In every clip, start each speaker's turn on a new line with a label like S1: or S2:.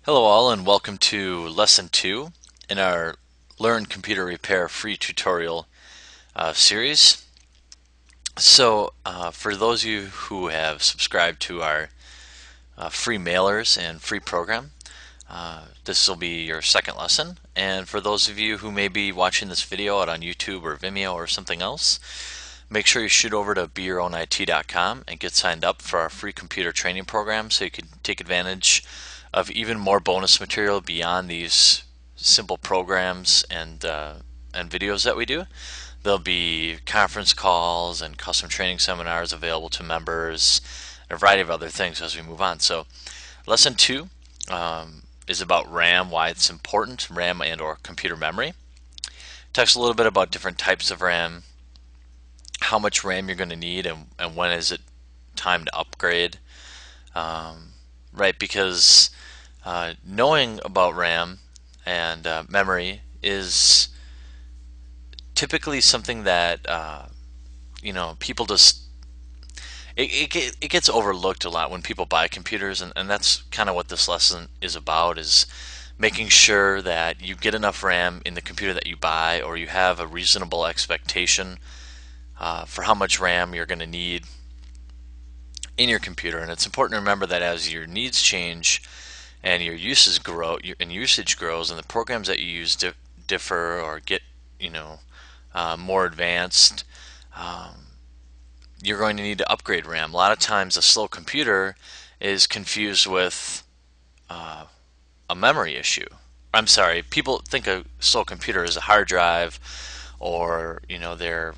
S1: Hello all and welcome to Lesson 2 in our Learn Computer Repair free tutorial series. For those of you who have subscribed to our free mailers and free program, this will be your second lesson. And for those of you who may be watching this video out on YouTube or Vimeo or something else, make sure you shoot over to beyourownit.com and get signed up for our free computer training program so you can take advantage of even more bonus material beyond these simple programs and videos that we do. There'll be conference calls and custom training seminars available to members and a variety of other things as we move on. So lesson 2 is about RAM, why it's important, RAM and or computer memory. Talks a little bit about different types of RAM, how much RAM you're going to need, and when is it time to upgrade. Right, because knowing about RAM and memory is typically something that people just it gets overlooked a lot when people buy computers, and that's kind of what this lesson is about, is making sure that you get enough RAM in the computer that you buy, or you have a reasonable expectation for how much RAM you're going to need in your computer. And it's important to remember that as your needs change and your usage grows and the programs that you use differ or get more advanced, you're going to need to upgrade RAM. A lot of times a slow computer is confused with a memory issue. I'm sorry, people think a slow computer is a hard drive, or their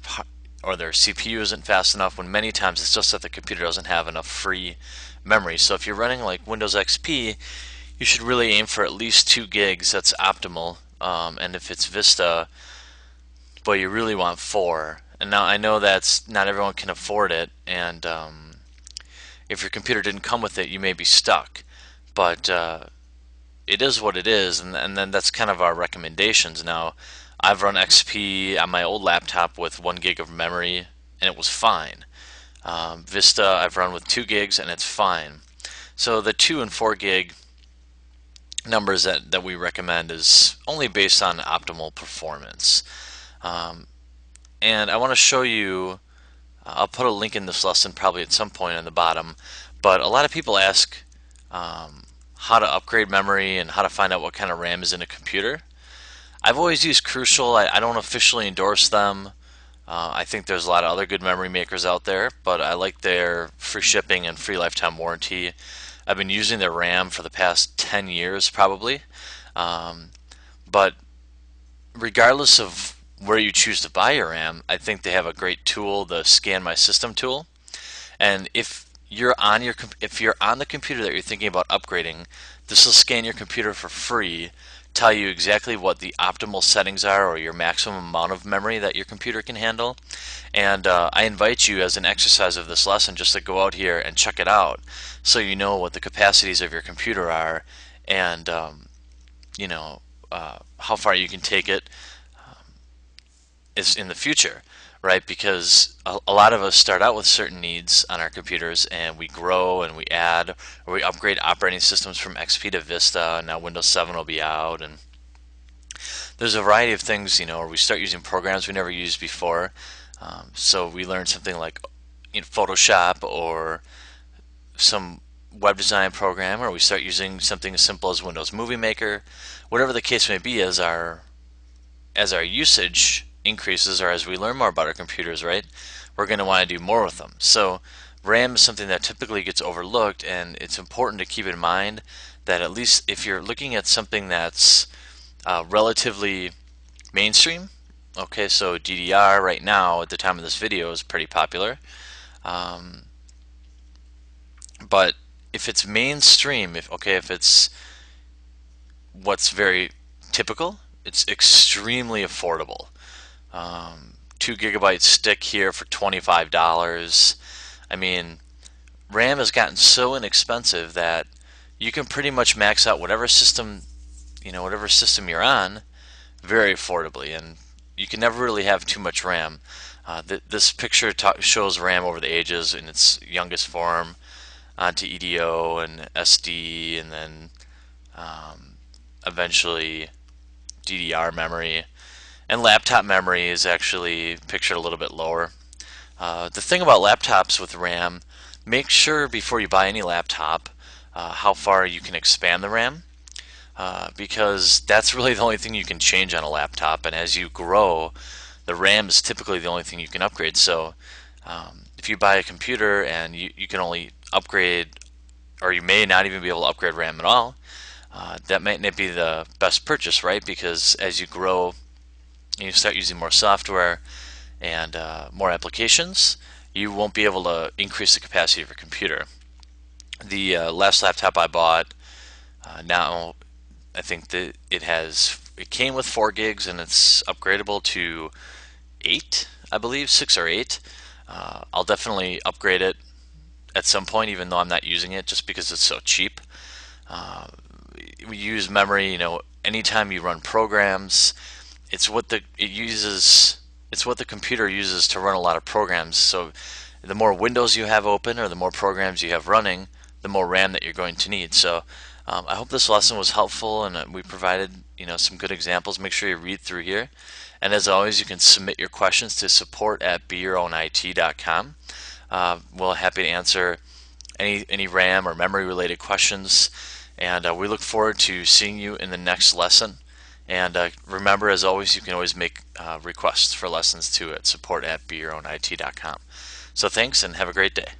S1: CPU isn't fast enough, when many times it's just that the computer doesn't have enough free memory. So if you're running like Windows XP, you should really aim for at least 2 gigs. That's optimal. And if it's Vista, boy, you really want 4. And now I know that's not everyone can afford it, and if your computer didn't come with it, you may be stuck. But it is what it is, and then that's kind of our recommendations. Now, I've run XP on my old laptop with 1 gig of memory, and it was fine. Vista I've run with 2 gigs, and it's fine. So the 2 and 4 gig numbers that we recommend is only based on optimal performance. And I want to show you, I'll put a link in this lesson probably at some point on the bottom, but a lot of people ask how to upgrade memory and how to find out what kind of RAM is in a computer. I've always used Crucial. I don't officially endorse them. I think there's a lot of other good memory makers out there, but I like their free shipping and free lifetime warranty. I've been using their RAM for the past 10 years probably. But regardless of where you choose to buy your RAM, I think they have a great tool, the Scan My System tool. And if you're on the computer that you're thinking about upgrading, this will scan your computer for free, tell you exactly what the optimal settings are, or your maximum amount of memory that your computer can handle. And I invite you, as an exercise of this lesson, just to go out here and check it out, so you know what the capacities of your computer are, and how far you can take it is in the future, right? Because a lot of us start out with certain needs on our computers, and we grow and we add, or we upgrade operating systems from XP to Vista, and now Windows 7 will be out, and there's a variety of things, or we start using programs we never used before. So we learn something like Photoshop or some web design program, or we start using something as simple as Windows Movie Maker. Whatever the case may be, as our usage increases, or as we learn more about our computers, right, we're going to want to do more with them. So RAM is something that typically gets overlooked, and it's important to keep in mind that at least if you're looking at something that's relatively mainstream, okay, so DDR right now at the time of this video is pretty popular, but if it's mainstream, if it's what's very typical, it's extremely affordable. 2 gigabyte stick here for $25. I mean, RAM has gotten so inexpensive that you can pretty much max out whatever system you're on very affordably, and you can never really have too much RAM. This picture shows RAM over the ages in its youngest form onto EDO and SD, and then eventually DDR memory, and laptop memory is actually pictured a little bit lower. The thing about laptops with RAM, make sure before you buy any laptop how far you can expand the RAM, because that's really the only thing you can change on a laptop, and as you grow, the RAM is typically the only thing you can upgrade. So if you buy a computer and you can only upgrade, or you may not even be able to upgrade RAM at all, that might not be the best purchase, right? Because as you grow and you start using more software and more applications, you won't be able to increase the capacity of your computer. The last laptop I bought, now I think that it came with 4 gigs and it's upgradable to 8, I believe, 6 or 8. I'll definitely upgrade it at some point, even though I'm not using it, just because it's so cheap. We use memory, anytime you run programs, it's what the computer uses to run a lot of programs. So the more windows you have open or the more programs you have running, the more RAM that you're going to need. So I hope this lesson was helpful, and we provided some good examples. Make sure you read through here, and as always, you can submit your questions to support@beyourownit.com. We're happy to answer any RAM or memory related questions, and we look forward to seeing you in the next lesson. And remember, as always, you can always make requests for lessons too at support@beyourownit.com. So thanks, and have a great day.